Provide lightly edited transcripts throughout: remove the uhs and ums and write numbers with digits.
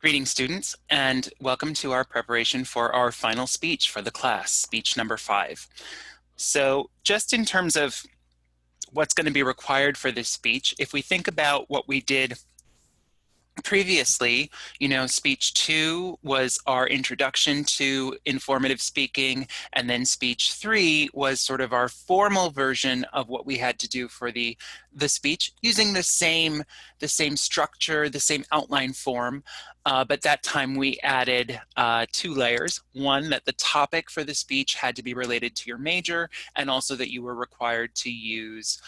Greetings, students, and welcome to our preparation for our final speech for the class, speech number 5. So just in terms of what's going to be required for this speech, if we think about what we did previously, speech 2 was our introduction to informative speaking, and then speech 3 was sort of our formal version of what we had to do for the speech, using the same structure, the same outline form, but that time we added 2 layers. One, that the topic for the speech had to be related to your major, and also that you were required to use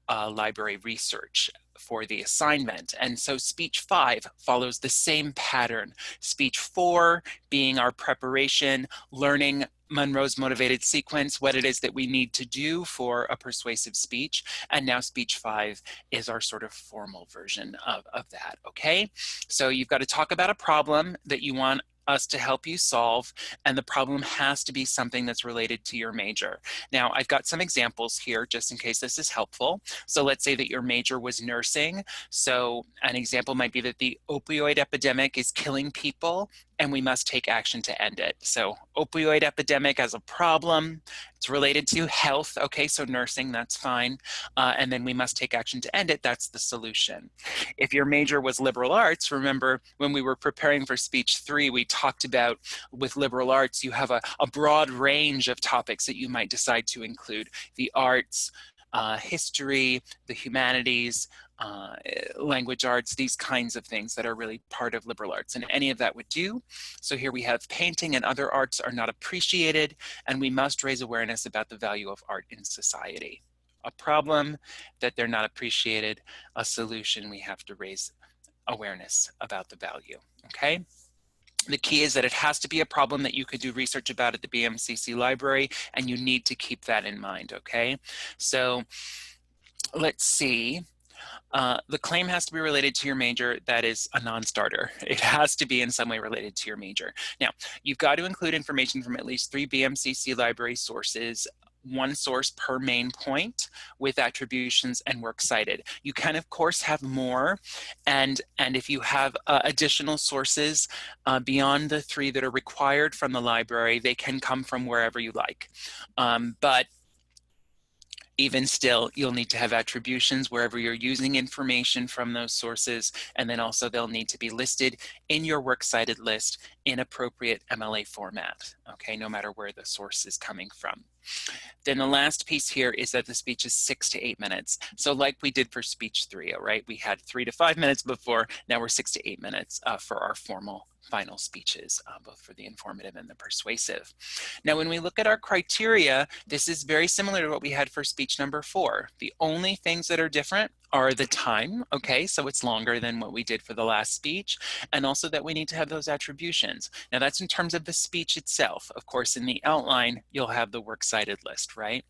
library research for the assignment. And so speech 5 follows the same pattern. Speech 4 being our preparation, learning Monroe's motivated sequence, what it is that we need to do for a persuasive speech. And now speech 5 is our sort of formal version of that, okay? So you've got to talk about a problem that you want us to help you solve, and the problem has to be something that's related to your major. Now, I've got some examples here just in case this is helpful. So let's say that your major was nursing. So an example might be that the opioid epidemic is killing people and we must take action to end it. So opioid epidemic as a problem, it's related to health. Okay, so nursing, that's fine. And then we must take action to end it, that's the solution. If your major was liberal arts, remember when we were preparing for speech 3, we talked about with liberal arts, you have a broad range of topics that you might decide to include. The arts, history, the humanities, language arts, these kinds of things that are really part of liberal arts, and any of that would do. So here we have painting and other arts are not appreciated, and we must raise awareness about the value of art in society. A problem, that they're not appreciated. A solution, we have to raise awareness about the value, okay? The key is that it has to be a problem that you could do research about at the BMCC library, and you need to keep that in mind, okay? So let's see. The claim has to be related to your major. That is a non-starter. It has to be in some way related to your major. Now, you've got to include information from at least 3 BMCC library sources, 1 source per main point with attributions and works cited. You can, of course, have more, and if you have additional sources beyond the 3 that are required from the library, they can come from wherever you like. But even still, you'll need to have attributions wherever you're using information from those sources, and then also they'll need to be listed in your works cited list in appropriate MLA format, okay, no matter where the source is coming from. Then the last piece here is that the speech is 6 to 8 minutes. So like we did for speech 3, all right, we had 3 to 5 minutes before, now we're 6 to 8 minutes for our formal final speeches, both for the informative and the persuasive. Now, when we look at our criteria, this is very similar to what we had for speech number 4. The only things that are different are the time, okay, so it's longer than what we did for the last speech, and also that we need to have those attributions. Now that's in terms of the speech itself. Of course, in the outline, you'll have the works cited list, right?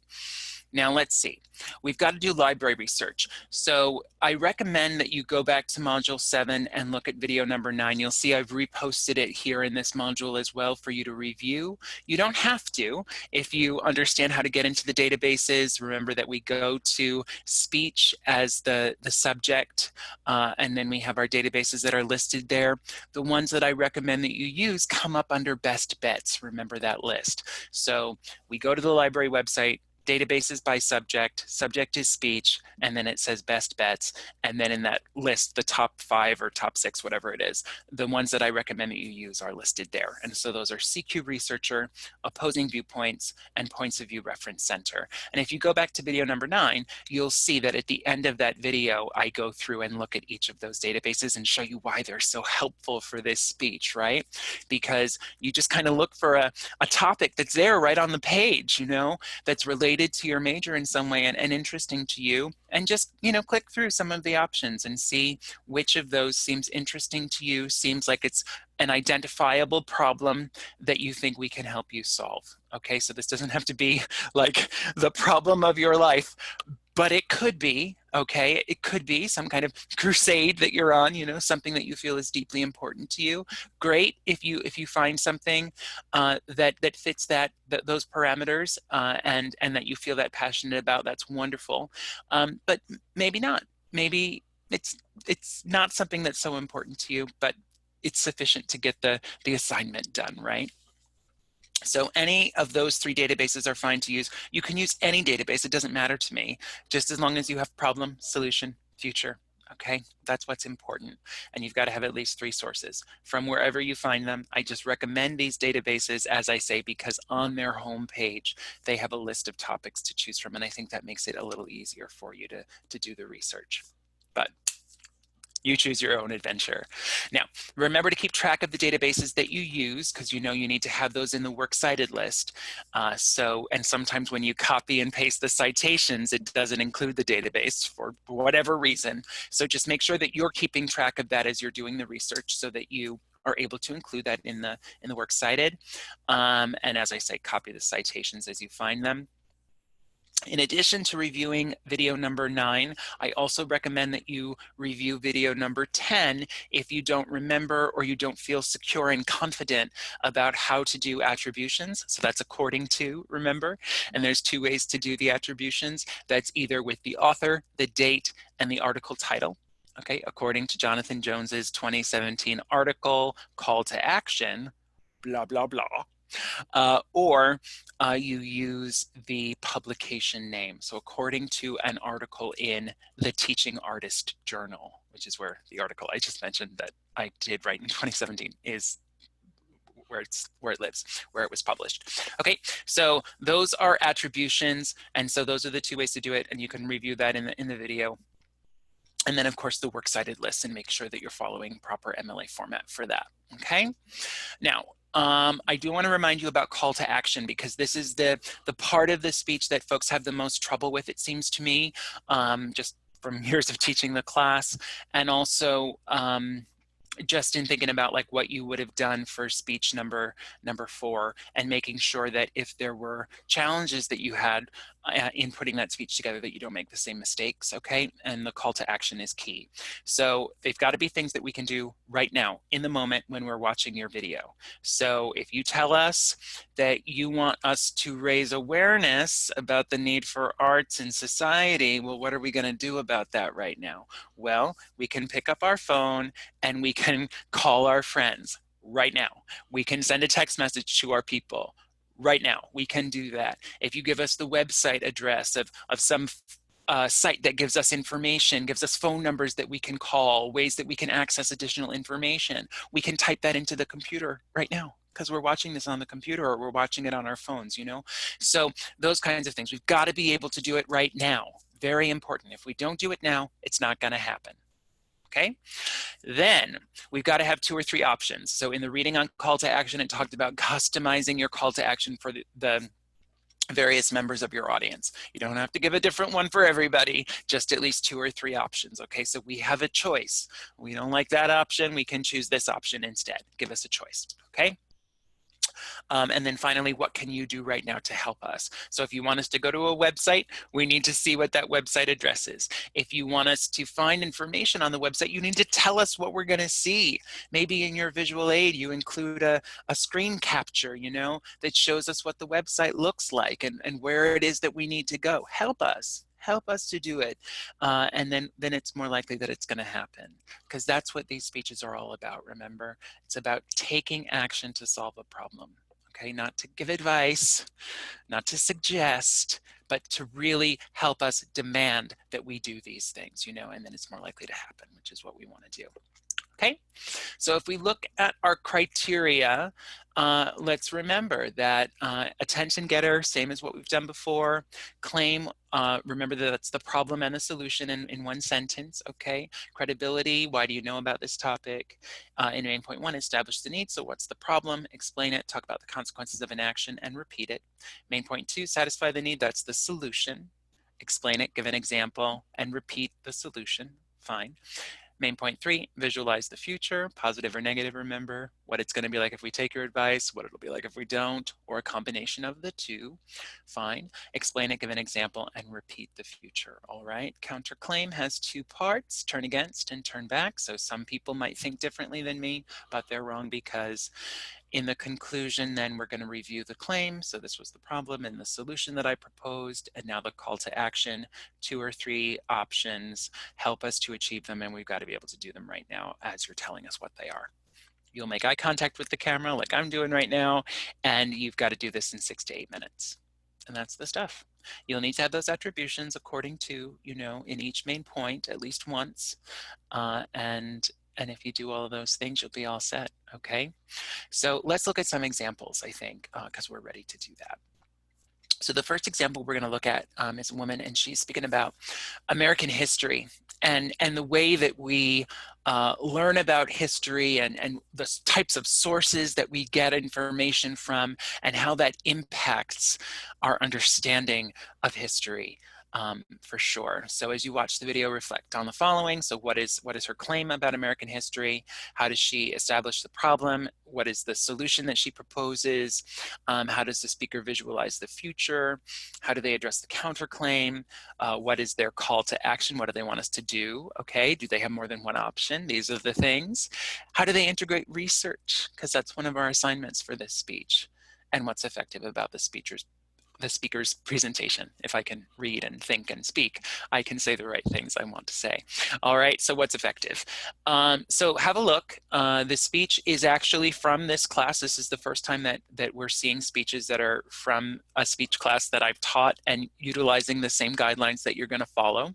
Now let's see, we've got to do library research. So I recommend that you go back to module 7 and look at video number 9. You'll see I've reposted it here in this module as well for you to review. You don't have to if you understand how to get into the databases. Remember that we go to speech as the subject, and then we have our databases that are listed there. The ones that I recommend that you use come up under best bets. Remember that list. So we go to the library website, databases by subject, subject is speech, and then it says best bets. And then in that list, the top 5 or top 6, whatever it is, the ones that I recommend that you use are listed there. And so those are CQ Researcher, Opposing Viewpoints, and Points of View Reference Center. And if you go back to video number 9, you'll see that at the end of that video, I go through and look at each of those databases and show you why they're so helpful for this speech, right? Because you just kind of look for a topic that's there right on the page, that's related to your major in some way and interesting to you, and just click through some of the options and see which of those seems interesting to you, seems like it's an identifiable problem that you think we can help you solve. Okay, so this doesn't have to be like the problem of your life, but it could be, okay? It could be some kind of crusade that you're on, something that you feel is deeply important to you. Great if you find something that fits those parameters and that you feel that passionate about. That's wonderful. But maybe not. Maybe it's not something that's so important to you, but it's sufficient to get the assignment done, right? So any of those 3 databases are fine to use. You can use any database, it doesn't matter to me, just as long as you have problem, solution, future. Okay, that's what's important. And you've got to have at least 3 sources from wherever you find them. I just recommend these databases, as I say, because on their homepage, they have a list of topics to choose from. And I think that makes it a little easier for you to do the research. But you choose your own adventure. Now, remember to keep track of the databases that you use, because you know you need to have those in the works cited list. And sometimes when you copy and paste the citations, it doesn't include the database for whatever reason. So just make sure that you're keeping track of that as you're doing the research so that you are able to include that in the works cited. And as I say, copy the citations as you find them. In addition to reviewing video number 9, I also recommend that you review video number 10 if you don't remember or you don't feel secure and confident about how to do attributions. So that's according to, remember? And there's 2 ways to do the attributions. That's either with the author, the date, and the article title. Okay, according to Jonathan Jones's 2017 article, Call to Action, blah, blah, blah. Or you use the publication name. So according to an article in the Teaching Artist Journal, which is where the article I just mentioned that I did write in 2017 is where it lives, where it was published. Okay, so those are attributions, and so those are the 2 ways to do it, and you can review that in the video. And then of course the works cited list, and make sure that you're following proper MLA format for that. Okay, now I do want to remind you about call to action, because this is the part of the speech that folks have the most trouble with, it seems to me, just from years of teaching the class, and also just in thinking about like what you would have done for speech number 4, and making sure that if there were challenges that you had in putting that speech together, that you don't make the same mistakes, okay? And the call to action is key. So they've got to be things that we can do right now in the moment when we're watching your video. So if you tell us that you want us to raise awareness about the need for arts in society, well, what are we going to do about that right now? Well, we can pick up our phone and we can call our friends right now. We can send a text message to our people right now. We can do that. If you give us the website address of some site that gives us information, gives us phone numbers that we can call, ways that we can access additional information, we can type that into the computer right now, because we're watching this on the computer or we're watching it on our phones, you know? So those kinds of things, we've got to be able to do it right now. Very important. If we don't do it now, it's not going to happen. Okay, then we've got to have 2 or 3 options. So in the reading on call to action, it talked about customizing your call to action for the various members of your audience. You don't have to give a different one for everybody, just at least 2 or 3 options. Okay, so we have a choice. We don't like that option, we can choose this option instead. Give us a choice. Okay. And then finally, what can you do right now to help us? So if you want us to go to a website, we need to see what that website address is. If you want us to find information on the website, you need to tell us what we're going to see. Maybe in your visual aid, you include a screen capture, you know, that shows us what the website looks like and where it is that we need to go. Help us to do it, and then it's more likely that it's going to happen, because that's what these speeches are all about. Remember, it's about taking action to solve a problem. Okay, not to give advice, not to suggest, but to really help us demand that we do these things, you know, and then it's more likely to happen, which is what we want to do. Okay, so if we look at our criteria, let's remember that attention getter, same as what we've done before. Claim, remember that that's the problem and the solution in one sentence, okay? Credibility, why do you know about this topic? In main point 1, establish the need, so what's the problem? Explain it, talk about the consequences of inaction, and repeat it. Main point 2, satisfy the need, that's the solution. Explain it, give an example, and repeat the solution, fine. Main point 3, visualize the future, positive or negative, remember, what it's going to be like if we take your advice, what it'll be like if we don't, or a combination of the 2, fine. Explain it, give an example, and repeat the future, all right? Counterclaim has 2 parts, turn against and turn back. So some people might think differently than me, but they're wrong, because in the conclusion, then we're going to review the claim. So this was the problem and the solution that I proposed, and now the call to action, 2 or 3 options, help us to achieve them, and we've got to be able to do them right now as you're telling us what they are. You'll make eye contact with the camera like I'm doing right now, and you've got to do this in 6 to 8 minutes. And that's the stuff. You'll need to have those attributions according to, in each main point at least once. And if you do all of those things, you'll be all set, okay? So let's look at some examples, I think, because we're ready to do that. So the first example we're going to look at is a woman, and she's speaking about American history and the way that we learn about history and the types of sources that we get information from and how that impacts our understanding of history. For sure. So as you watch the video, reflect on the following. So what is her claim about American history? How does she establish the problem? What is the solution that she proposes? How does the speaker visualize the future? How do they address the counterclaim? What is their call to action? What do they want us to do? Okay, do they have more than one option? These are the things. How do they integrate research? Because that's one of our assignments for this speech. And what's effective about the speaker's presentation. If I can read and think and speak, I can say the right things I want to say. All right, so what's effective? So have a look. The speech is actually from this class. This is the first time that we're seeing speeches that are from a speech class that I've taught and utilizing the same guidelines that you're going to follow.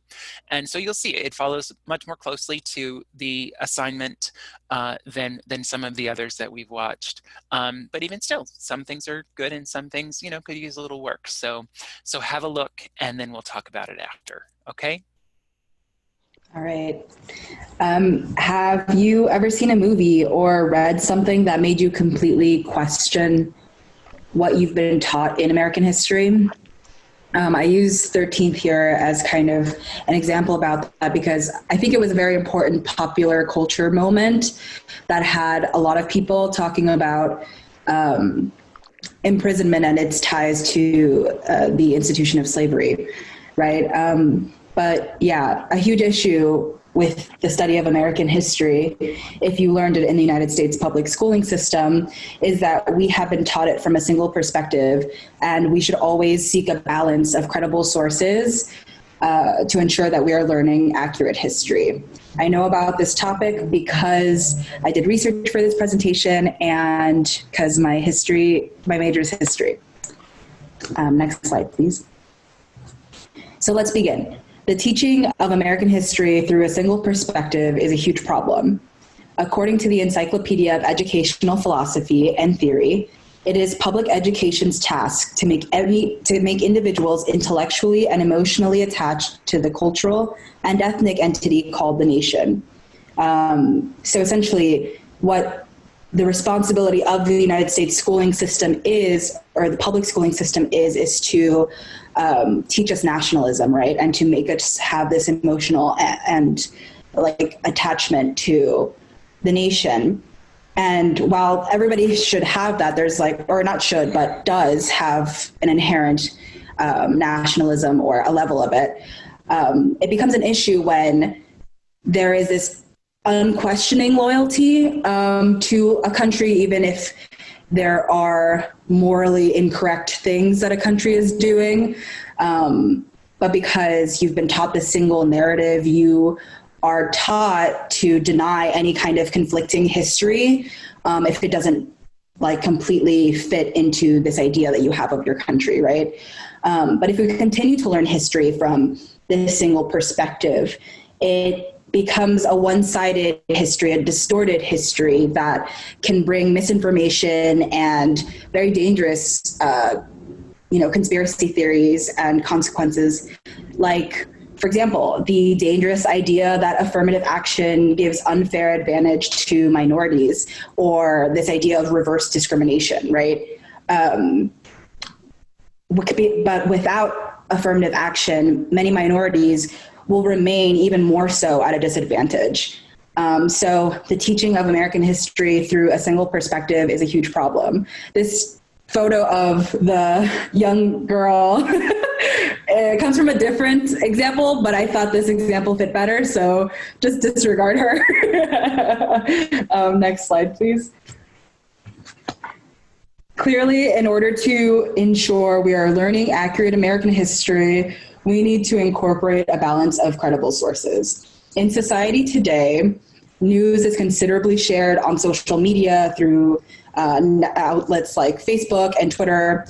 And so you'll see it follows much more closely to the assignment than some of the others that we've watched. But even still, some things are good and some things, could use a little work. So have a look, and then we'll talk about it after, okay? All right. Have you ever seen a movie or read something that made you completely question what you've been taught in American history? I use 13th here as kind of an example about that because I think it was a very important popular culture moment that had a lot of people talking about imprisonment and its ties to the institution of slavery, right? But yeah, a huge issue with the study of American history, if you learned it in the United States public schooling system, is that we have been taught it from a single perspective, and we should always seek a balance of credible sources to ensure that we are learning accurate history. I know about this topic because I did research for this presentation and because my major is history. Next slide, please. So let's begin. The teaching of American history through a single perspective is a huge problem. According to the Encyclopedia of Educational Philosophy and Theory, it is public education's task to make individuals intellectually and emotionally attached to the cultural and ethnic entity called the nation. So essentially, what the responsibility of the United States schooling system is, or the public schooling system is to teach us nationalism, right? And to make us have this emotional and like attachment to the nation. And while everybody should have that, there's or not should, but does have an inherent nationalism or a level of it, it becomes an issue when there is this unquestioning loyalty to a country, even if there are morally incorrect things that a country is doing. But because you've been taught the single narrative, you are taught to deny any kind of conflicting history if it doesn't completely fit into this idea that you have of your country, right? But if we continue to learn history from this single perspective, it becomes a one-sided history, a distorted history that can bring misinformation and very dangerous, conspiracy theories and consequences. Like, for example, the dangerous idea that affirmative action gives unfair advantage to minorities, or this idea of reverse discrimination, right? But without affirmative action, many minorities will remain even more so at a disadvantage. So the teaching of American history through a single perspective is a huge problem. This photo of the young girl it comes from a different example, but I thought this example fit better, so just disregard her. Next slide, please. Clearly, in order to ensure we are learning accurate American history, we need to incorporate a balance of credible sources. In society today, News is considerably shared on social media through outlets like Facebook and Twitter.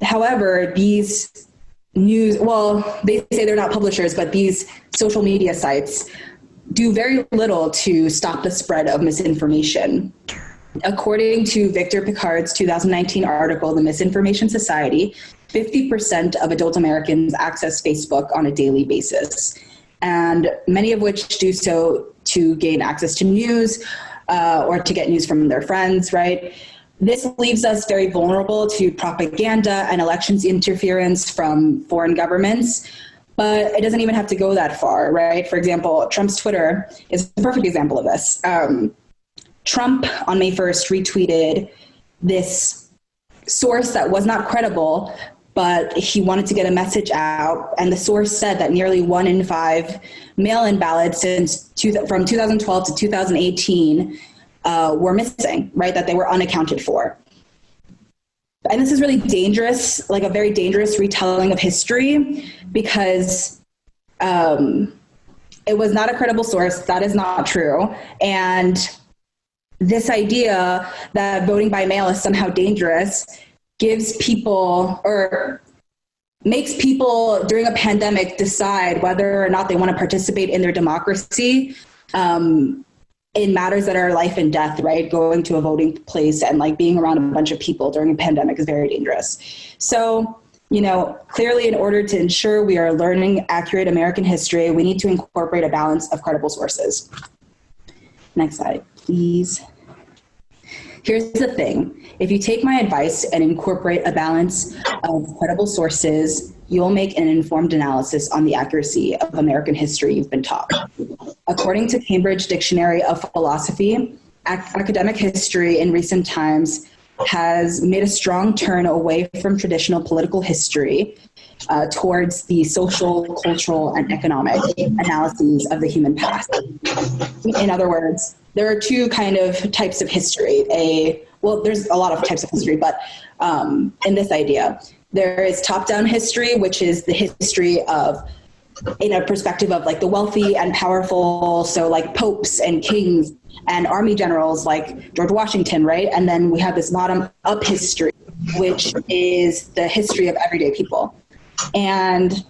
However, these news, well, they say they're not publishers, but these social media sites do very little to stop the spread of misinformation. According to Victor Picard's 2019 article, The Misinformation Society, 50% of adult Americans access Facebook on a daily basis, and many of which do so to gain access to news or to get news from their friends, right? This leaves us very vulnerable to propaganda and elections interference from foreign governments, but it doesn't even have to go that far, right? For example, Trump's Twitter is a perfect example of this. Trump on May 1st retweeted this source that was not credible, but he wanted to get a message out. And the source said that nearly 1 in 5 mail-in ballots from 2012 to 2018 were missing, right? That they were unaccounted for. And this is really dangerous, like a very dangerous retelling of history, because it was not a credible source. That is not true. And this idea that voting by mail is somehow dangerous gives people, or makes people during a pandemic decide whether or not they want to participate in their democracy in matters that are life and death, right? Going to a voting place and like being around a bunch of people during a pandemic is very dangerous. So, you know, clearly in order to ensure we are learning accurate American history, we need to incorporate a balance of credible sources. Next slide, please. Here's the thing. If you take my advice and incorporate a balance of credible sources, you'll make an informed analysis on the accuracy of American history you've been taught. According to Cambridge Dictionary of Philosophy, academic history in recent times has made a strong turn away from traditional political history towards the social, cultural, and economic analyses of the human past. In other words, there are two kind of types of history. Well, there's a lot of types of history, but in this idea, there is top-down history, which is the history of, in a perspective of like the wealthy and powerful, so like popes and kings and army generals like George Washington, right? And then we have this bottom-up history, which is the history of everyday people. And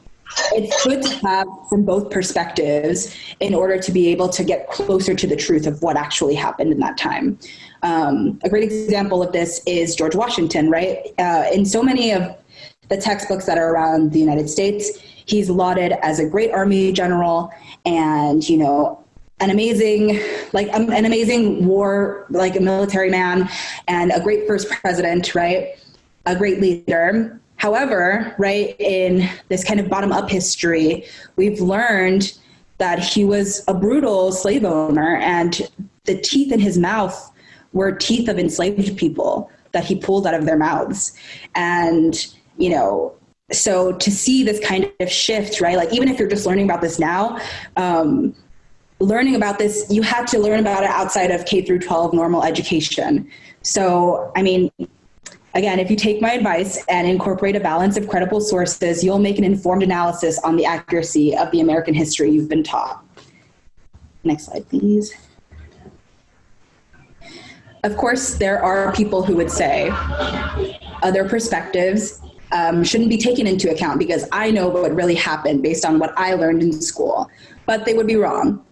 it's good to have from both perspectives in order to be able to get closer to the truth of what actually happened in that time. A great example of this is George Washington, right? In so many of the textbooks that are around the United States, he's lauded as a great army general and, you know, an amazing war, like a military man and a great first president, right? A great leader. However, right, in this kind of bottom-up history, we've learned that he was a brutal slave owner, and the teeth in his mouth were teeth of enslaved people that he pulled out of their mouths. And, you know, so to see this kind of shift, right, like even if you're just learning about this now, learning about this, you had to learn about it outside of K through 12 normal education. So, I mean, again, if you take my advice and incorporate a balance of credible sources, you'll make an informed analysis on the accuracy of the American history you've been taught. Next slide, please. Of course, there are people who would say other perspectives shouldn't be taken into account because I know what really happened based on what I learned in school, but they would be wrong.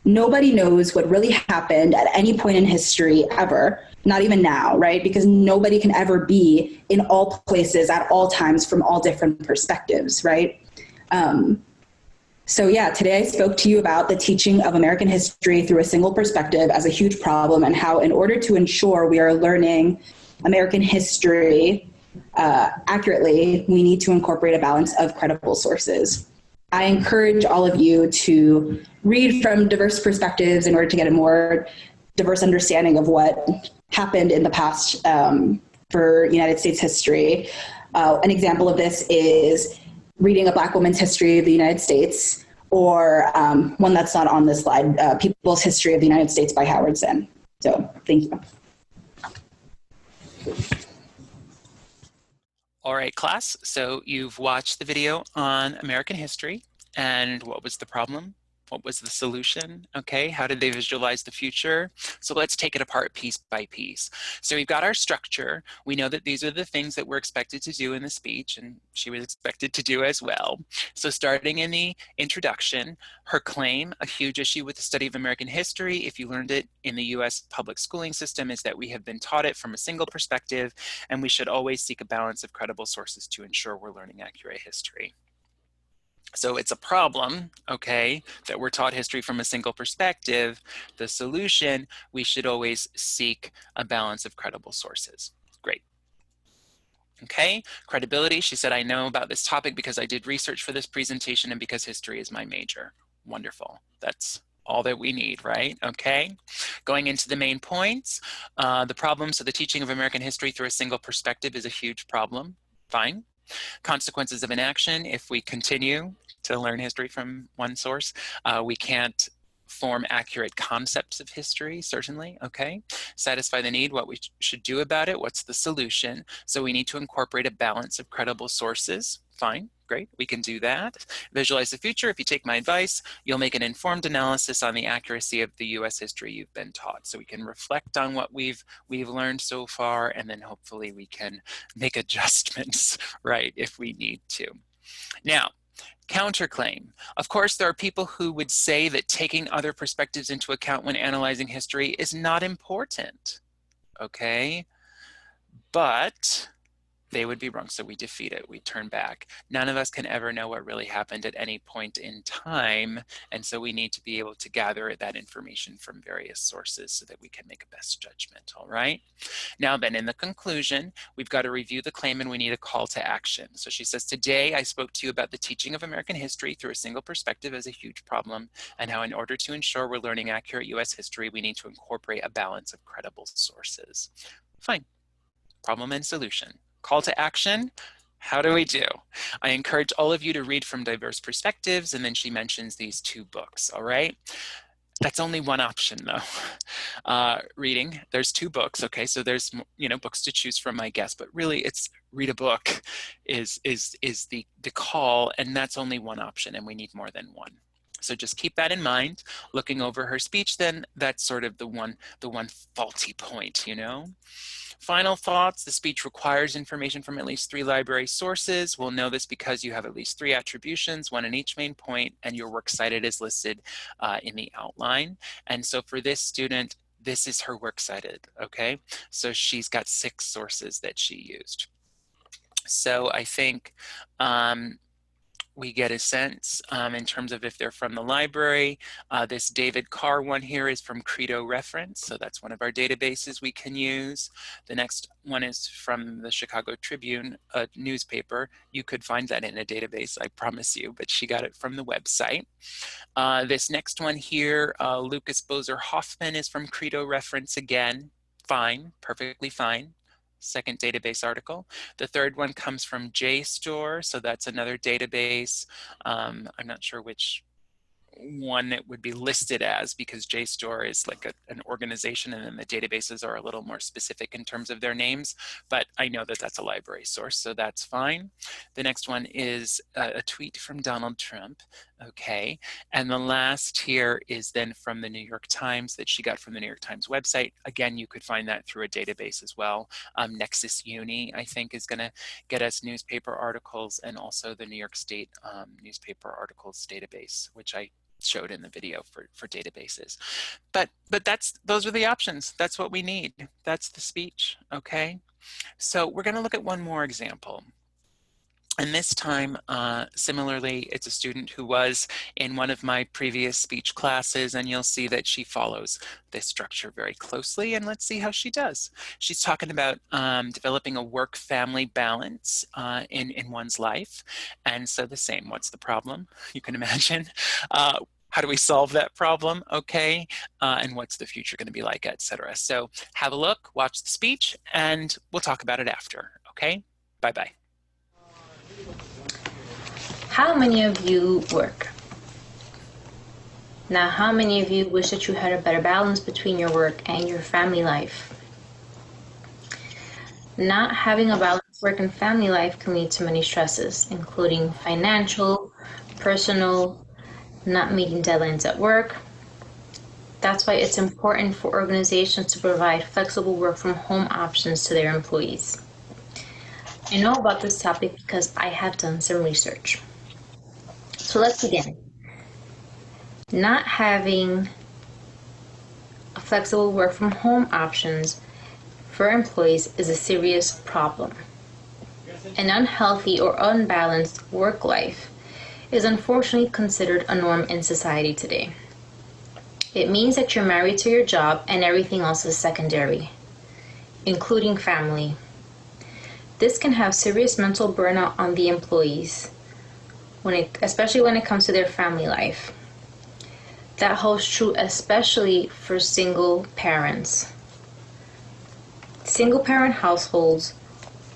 Nobody knows what really happened at any point in history ever, not even now, right? Because nobody can ever be in all places at all times from all different perspectives, right? So yeah, today I spoke to you about the teaching of American history through a single perspective as a huge problem and how in order to ensure we are learning American history accurately, we need to incorporate a balance of credible sources. I encourage all of you to read from diverse perspectives in order to get a more diverse understanding of what happened in the past for United States history. An example of this is reading A Black Woman's History of the United States, or one that's not on this slide, People's History of the United States by Howard Zinn. So thank you. All right, class. So you've watched the video on American history, and what was the problem? What was the solution? Okay, how did they visualize the future? So let's take it apart piece by piece. So we've got our structure. We know that these are the things that we're expected to do in the speech, and she was expected to do as well. So starting in the introduction, her claim, a huge issue with the study of American history, if you learned it in the US public schooling system, is that we have been taught it from a single perspective, and we should always seek a balance of credible sources to ensure we're learning accurate history. So it's a problem, okay, that we're taught history from a single perspective. The solution, we should always seek a balance of credible sources. Great. Okay, credibility, she said, I know about this topic because I did research for this presentation and because history is my major. Wonderful. That's all that we need, right? Okay, going into the main points, the problem, so the teaching of American history through a single perspective is a huge problem. Fine. Consequences of inaction, if we continue to learn history from one source, we can't form accurate concepts of history, certainly, okay? Satisfy the need, what we should do about it, what's the solution? So we need to incorporate a balance of credible sources. Fine, great, we can do that. Visualize the future, if you take my advice, you'll make an informed analysis on the accuracy of the US history you've been taught. So we can reflect on what we've learned so far, and then hopefully we can make adjustments, right, if we need to. Now, counterclaim. Of course, there are people who would say that taking other perspectives into account when analyzing history is not important, okay? But they would be wrong, so we defeat it, we turn back. None of us can ever know what really happened at any point in time, and so we need to be able to gather that information from various sources so that we can make a best judgment, all right? Now then, in the conclusion, we've got to review the claim and we need a call to action. So she says, today I spoke to you about the teaching of American history through a single perspective as a huge problem, and how in order to ensure we're learning accurate US history, we need to incorporate a balance of credible sources. Fine, problem and solution. Call to action, how do we do? I encourage all of you to read from diverse perspectives, and then she mentions these 2 books, all right? That's only one option though. Reading, there's 2 books, okay? So there's, you know, books to choose from, I guess, but really it's read a book is the call, and that's only one option, and we need more than one. So just keep that in mind. Looking over her speech, then that's sort of the one faulty point, you know? Final thoughts, the speech requires information from at least 3 library sources. We'll know this because you have at least 3 attributions, 1 in each main point, and your works cited is listed in the outline. And so for this student, this is her works cited, okay? So she's got 6 sources that she used. So I think we get a sense in terms of if they're from the library. This David Carr one here is from Credo Reference, so that's one of our databases we can use. The next one is from the Chicago Tribune, a newspaper. You could find that in a database, I promise you, but she got it from the website. This next one here, Lucas Bozer Hoffman, is from Credo Reference again. Fine, perfectly fine. Second database article. The third one comes from JSTOR, so that's another database. I'm not sure which one it would be listed as, because JSTOR is like an organization, and then the databases are a little more specific in terms of their names, but I know that that's a library source, so that's fine. The next one is a tweet from Donald Trump, okay, and the last here is then from the New York Times that she got from the New York Times website. Again, you could find that through a database as well. Nexus Uni, I think, is going to get us newspaper articles, and also the New York State newspaper articles database, which I showed in the video for databases. But those are the options. That's what we need. That's the speech, okay? So we're gonna look at one more example. And this time, similarly, it's a student who was in one of my previous speech classes, and you'll see that she follows this structure very closely, and let's see how she does. She's talking about developing a work-family balance in one's life. And so the same, what's the problem? You can imagine. How do we solve that problem, okay? And what's the future gonna be like, etc. So have a look, watch the speech, and we'll talk about it after, okay? Bye-bye. How many of you work? Now, how many of you wish that you had a better balance between your work and your family life? Not having a balanced work and family life can lead to many stresses, including financial, personal, not meeting deadlines at work. That's why it's important for organizations to provide flexible work from home options to their employees. I know about this topic because I have done some research. So let's begin. Not having flexible work from home options for employees is a serious problem. An unhealthy or unbalanced work life is unfortunately considered a norm in society today. It means that you're married to your job and everything else is secondary, including family. This can have serious mental burnout on the employees, especially when it comes to their family life. That holds true especially for single parents. Single parent households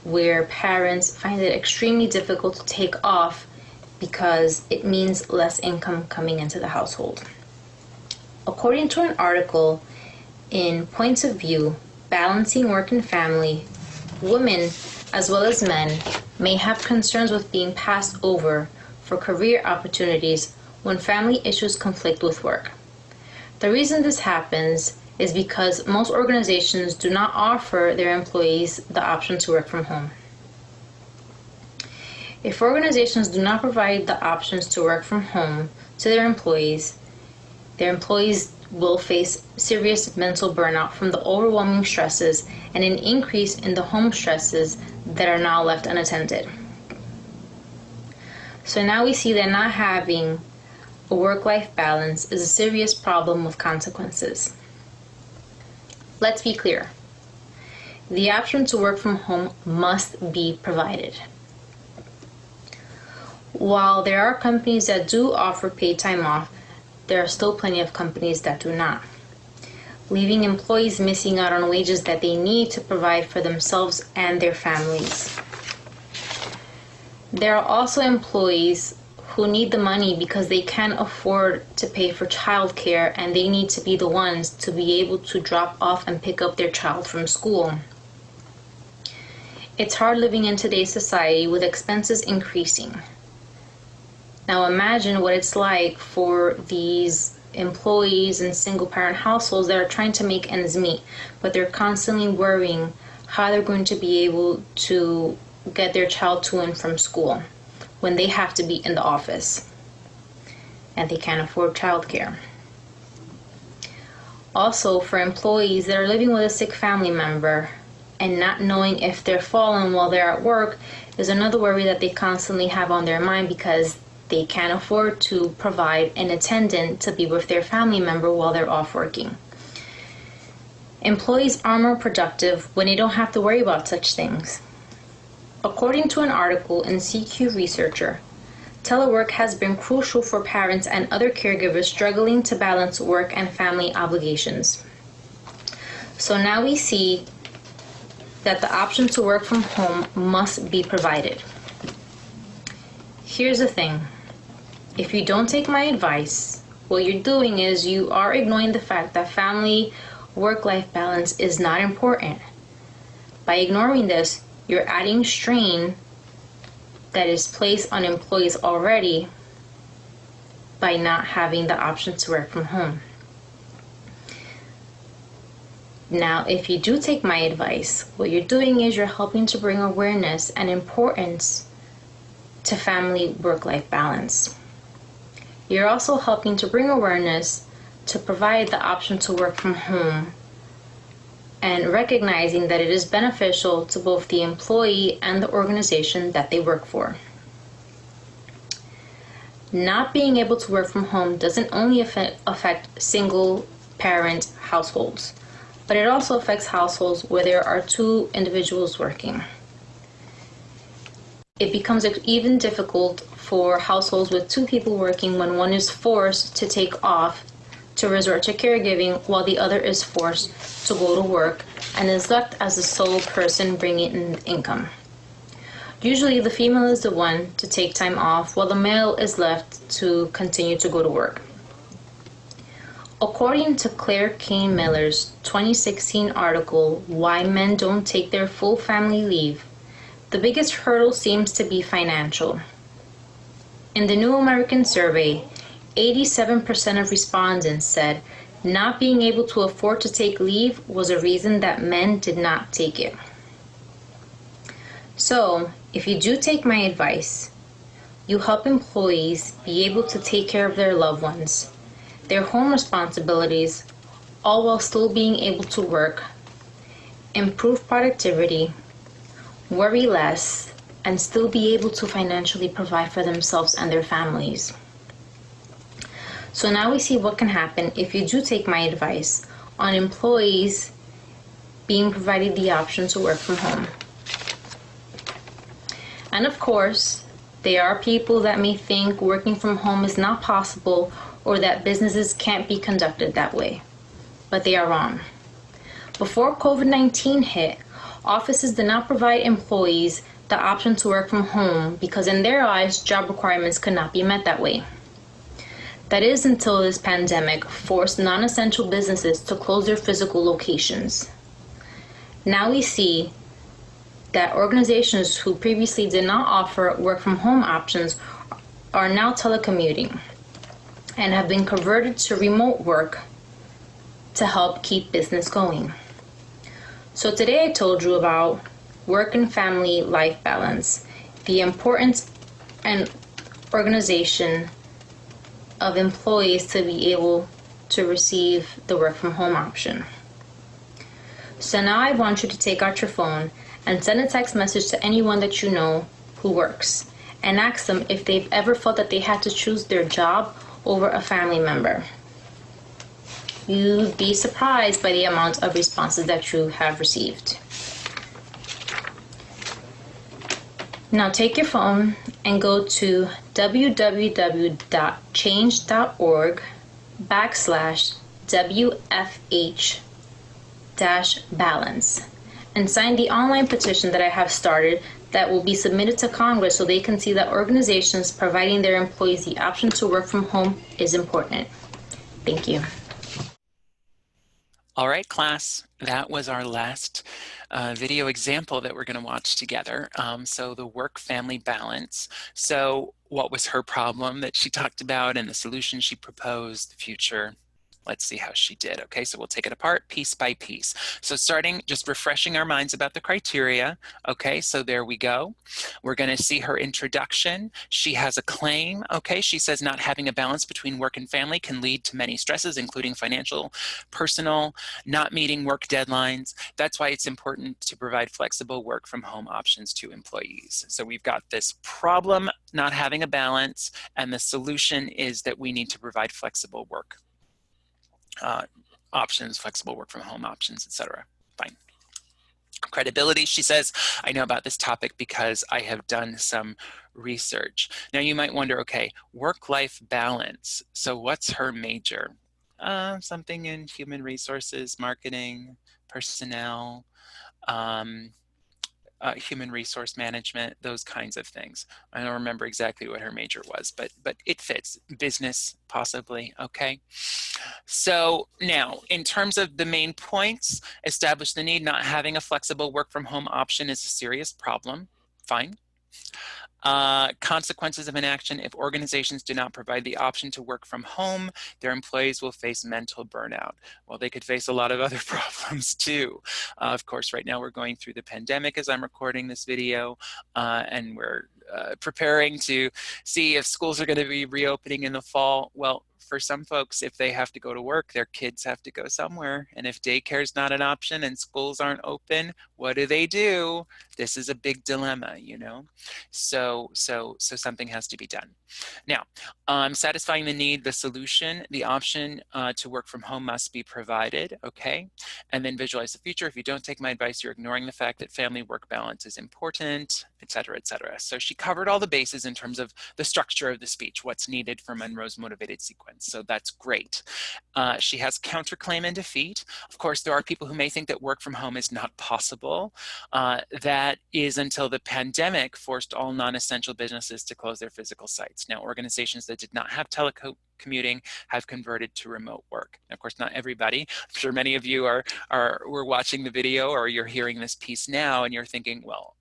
where parents find it extremely difficult to take off because it means less income coming into the household. According to an article in Points of View, Balancing Work and Family, women as well as men may have concerns with being passed over for career opportunities when family issues conflict with work. The reason this happens is because most organizations do not offer their employees the option to work from home. If organizations do not provide the options to work from home to their employees will face serious mental burnout from the overwhelming stresses and an increase in the home stresses that are now left unattended. So now we see that not having a work-life balance is a serious problem with consequences. Let's be clear. The option to work from home must be provided. While there are companies that do offer paid time off, there are still plenty of companies that do not, leaving employees missing out on wages that they need to provide for themselves and their families. There are also employees who need the money because they can't afford to pay for childcare and they need to be the ones to be able to drop off and pick up their child from school. It's hard living in today's society with expenses increasing. Now imagine what it's like for these employees in single parent households that are trying to make ends meet, but they're constantly worrying how they're going to be able to get their child to and from school when they have to be in the office and they can't afford childcare. Also, for employees that are living with a sick family member and not knowing if they're fallen while they're at work is another worry that they constantly have on their mind because they can't afford to provide an attendant to be with their family member while they're off working. Employees are more productive when they don't have to worry about such things. According to an article in CQ Researcher, telework has been crucial for parents and other caregivers struggling to balance work and family obligations. So now we see that the option to work from home must be provided. Here's the thing. If you don't take my advice, what you're doing is you are ignoring the fact that family work-life balance is not important. By ignoring this, you're adding strain that is placed on employees already by not having the option to work from home. Now, if you do take my advice, what you're doing is you're helping to bring awareness and importance to family work-life balance. You're also helping to bring awareness to provide the option to work from home and recognizing that it is beneficial to both the employee and the organization that they work for. Not being able to work from home doesn't only affect single parent households, but it also affects households where there are two individuals working. It becomes even difficult for households with two people working when one is forced to take off to resort to caregiving while the other is forced to go to work and is left as the sole person bringing in income. Usually the female is the one to take time off while the male is left to continue to go to work. According to Claire Kane Miller's 2016 article, Why Men Don't Take Their Full Family Leave, the biggest hurdle seems to be financial. In the New American Survey, 87% of respondents said not being able to afford to take leave was a reason that men did not take it. So, if you do take my advice, you help employees be able to take care of their loved ones, their home responsibilities, all while still being able to work, improve productivity, worry less, and still be able to financially provide for themselves and their families. So now we see what can happen if you do take my advice on employees being provided the option to work from home. And of course, there are people that may think working from home is not possible or that businesses can't be conducted that way. But they are wrong. Before COVID-19 hit, offices did not provide employees the option to work from home because in their eyes, job requirements could not be met that way. That is until this pandemic forced non-essential businesses to close their physical locations. Now we see that organizations who previously did not offer work from home options are now telecommuting and have been converted to remote work to help keep business going. So today I told you about work and family life balance, the importance and organization of employees to be able to receive the work from home option. So now I want you to take out your phone and send a text message to anyone that you know who works and ask them if they've ever felt that they had to choose their job over a family member. You'd be surprised by the amount of responses that you have received. Now take your phone and go to www.change.org/WFH-balance and sign the online petition that I have started that will be submitted to Congress so they can see that organizations providing their employees the option to work from home is important. Thank you. All right, class, that was our last video example that we're going to watch together. So the work-family balance. So what was her problem that she talked about and the solution she proposed, the future? Let's see how she did. Okay, so we'll take it apart piece by piece. So starting, just refreshing our minds about the criteria. Okay, so there we go. We're going to see her introduction. She has a claim. Okay, she says not having a balance between work and family can lead to many stresses, including financial, personal, not meeting work deadlines. That's why it's important to provide flexible work from home options to employees. So we've got this problem, not having a balance, and the solution is that we need to provide flexible work options, flexible work from home options, etc. Fine. Credibility, she says, I know about this topic because I have done some research. Now you might wonder, okay, work-life balance. So what's her major? Something in human resources, marketing, personnel, human resource management, those kinds of things. I don't remember exactly what her major was, but it fits. Business, possibly, okay? So now, in terms of the main points, establish the need. Not having a flexible work from home option is a serious problem. Fine. Consequences of inaction. If organizations do not provide the option to work from home, their employees will face mental burnout. Well, they could face a lot of other problems too. Of course, right now we're going through the pandemic as I'm recording this video, and we're preparing to see if schools are going to be reopening in the fall. Well, for some folks, if they have to go to work, their kids have to go somewhere. And if daycare is not an option and schools aren't open, what do? This is a big dilemma, you know? So something has to be done. Now, satisfying the need, the solution, the option to work from home must be provided, okay? And then visualize the future. If you don't take my advice, you're ignoring the fact that family work balance is important, et cetera, et cetera. So she covered all the bases in terms of the structure of the speech, what's needed for Monroe's motivated sequence. So that's great. She has counterclaim and defeat. Of course, there are people who may think that work from home is not possible. That is until the pandemic forced all non-essential businesses to close their physical sites. Now, organizations that did not have telecommuting have converted to remote work. And of course, not everybody. I'm sure many of you were watching the video or you're hearing this piece now and you're thinking, well,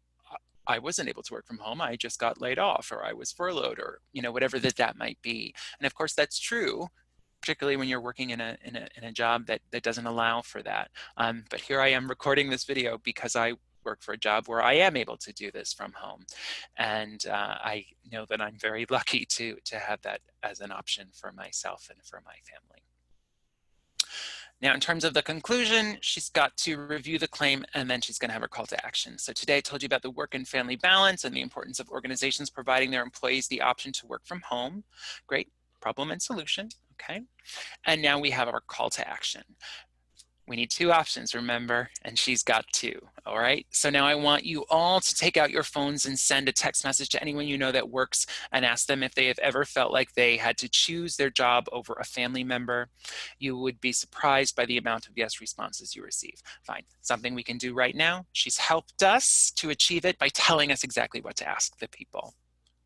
I wasn't able to work from home. I just got laid off, or I was furloughed, or whatever that might be. And of course, that's true, particularly when you're working in a job that doesn't allow for that. But here I am recording this video because I work for a job where I am able to do this from home, and I know that I'm very lucky to have that as an option for myself and for my family. Now, in terms of the conclusion, she's got to review the claim, and then she's going to have her call to action. So today I told you about the work and family balance and the importance of organizations providing their employees the option to work from home. Great. Problem and solution. Okay. And now we have our call to action. We need two options, remember, and she's got two. All right. So now I want you all to take out your phones and send a text message to anyone you know that works and ask them if they have ever felt like they had to choose their job over a family member. You would be surprised by the amount of yes responses you receive. Fine. Something we can do right now. She's helped us to achieve it by telling us exactly what to ask the people.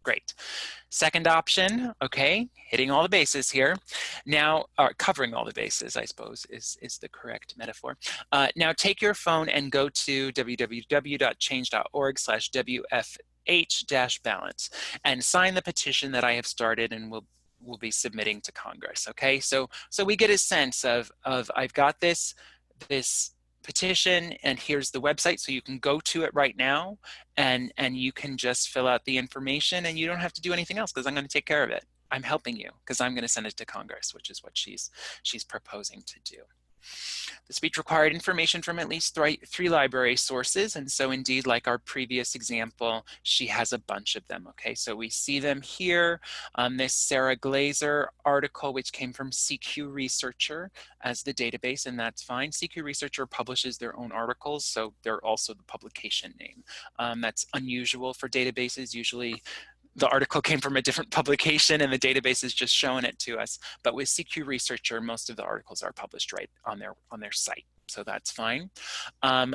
Great. Second option, okay, hitting all the bases here. Now, covering all the bases, I suppose, is the correct metaphor. Now take your phone and go to www.change.org/WFH-balance and sign the petition that I have started and will be submitting to Congress, okay? So we get a sense of I've got this petition, and here's the website, so you can go to it right now, and you can just fill out the information, and you don't have to do anything else because I'm going to take care of it. I'm helping you because I'm going to send it to Congress, which is what she's proposing to do. The speech required information from at least three library sources, and so indeed, like our previous example, she has a bunch of them, okay? So we see them here on this Sarah Glazer article, which came from CQ Researcher as the database, and that's fine. CQ Researcher publishes their own articles, so they're also the publication name. That's unusual for databases. Usually, the article came from a different publication and the database is just showing it to us. But with CQ Researcher, most of the articles are published right on their site. So that's fine.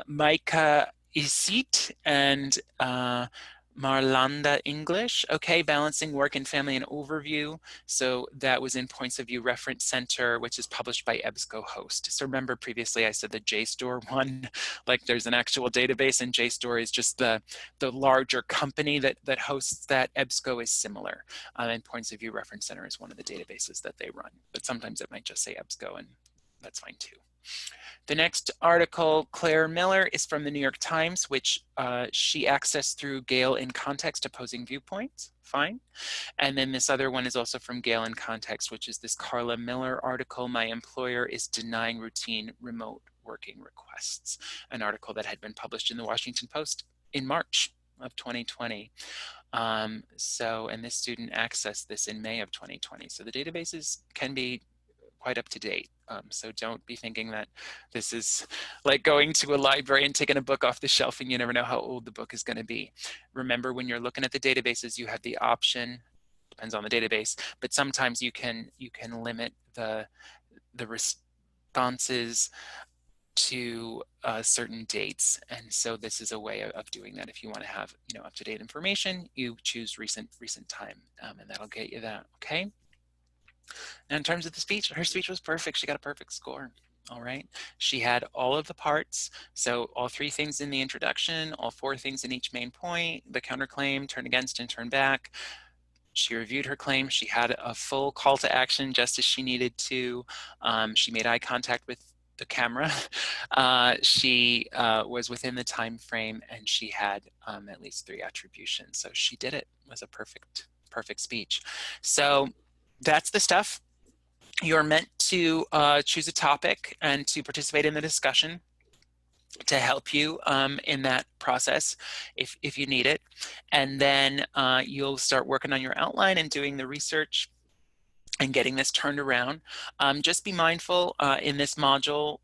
Micah Isit and Marlanda English, okay, balancing work and family and overview. So that was in Points of View Reference Center, which is published by EBSCOhost. So remember previously I said the JSTOR one, like there's an actual database, and JSTOR is just the larger company that hosts that. EBSCO is similar, and Points of View Reference Center is one of the databases that they run, but sometimes it might just say EBSCO, and that's fine too. The next article, Claire Miller, is from the New York Times, which she accessed through Gale in Context, Opposing Viewpoints, fine. And then this other one is also from Gale in Context, which is this Carla Miller article, My Employer is Denying Routine Remote Working Requests, an article that had been published in the Washington Post in March of 2020. And this student accessed this in May of 2020. So the databases can be quite up to date. So don't be thinking that this is like going to a library and taking a book off the shelf and you never know how old the book is going to be. Remember, when you're looking at the databases, you have the option, depends on the database, but sometimes you can limit the responses to certain dates. And so this is a way of doing that. If you want to have up-to-date information, you choose recent time, and that'll get you that, okay? Now, in terms of the speech, her speech was perfect. She got a perfect score. All right. She had all of the parts. So all three things in the introduction, all four things in each main point, the counterclaim, turn against and turn back. She reviewed her claim. She had a full call to action just as she needed to. She made eye contact with the camera. She was within the time frame, and she had at least 3 attributions. So she did it. It was a perfect speech. So that's the stuff. You're meant to choose a topic and to participate in the discussion to help you in that process if you need it. And then you'll start working on your outline and doing the research and getting this turned around. Just be mindful in this module,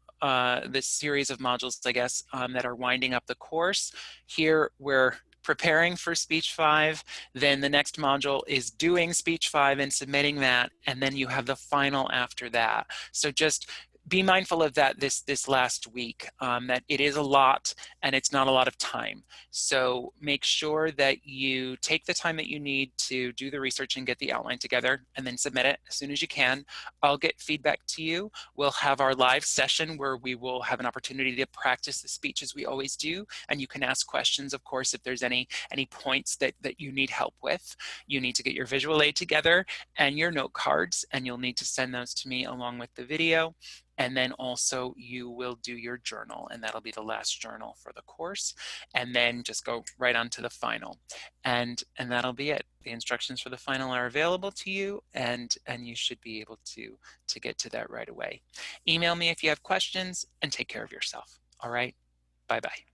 this series of modules, I guess, that are winding up the course. Here we're preparing for speech 5, then the next module is doing speech 5 and submitting that, and then you have the final after that. So just be mindful of that this last week, that it is a lot and it's not a lot of time. So make sure that you take the time that you need to do the research and get the outline together, and then submit it as soon as you can. I'll get feedback to you. We'll have our live session where we will have an opportunity to practice the speech as we always do, and you can ask questions, of course, if there's any points that you need help with. You need to get your visual aid together and your note cards, and you'll need to send those to me along with the video. And then also you will do your journal, and that'll be the last journal for the course. And then just go right on to the final. And that'll be it. The instructions for the final are available to you, and you should be able to get to that right away. Email me if you have questions, and take care of yourself. All right, bye-bye.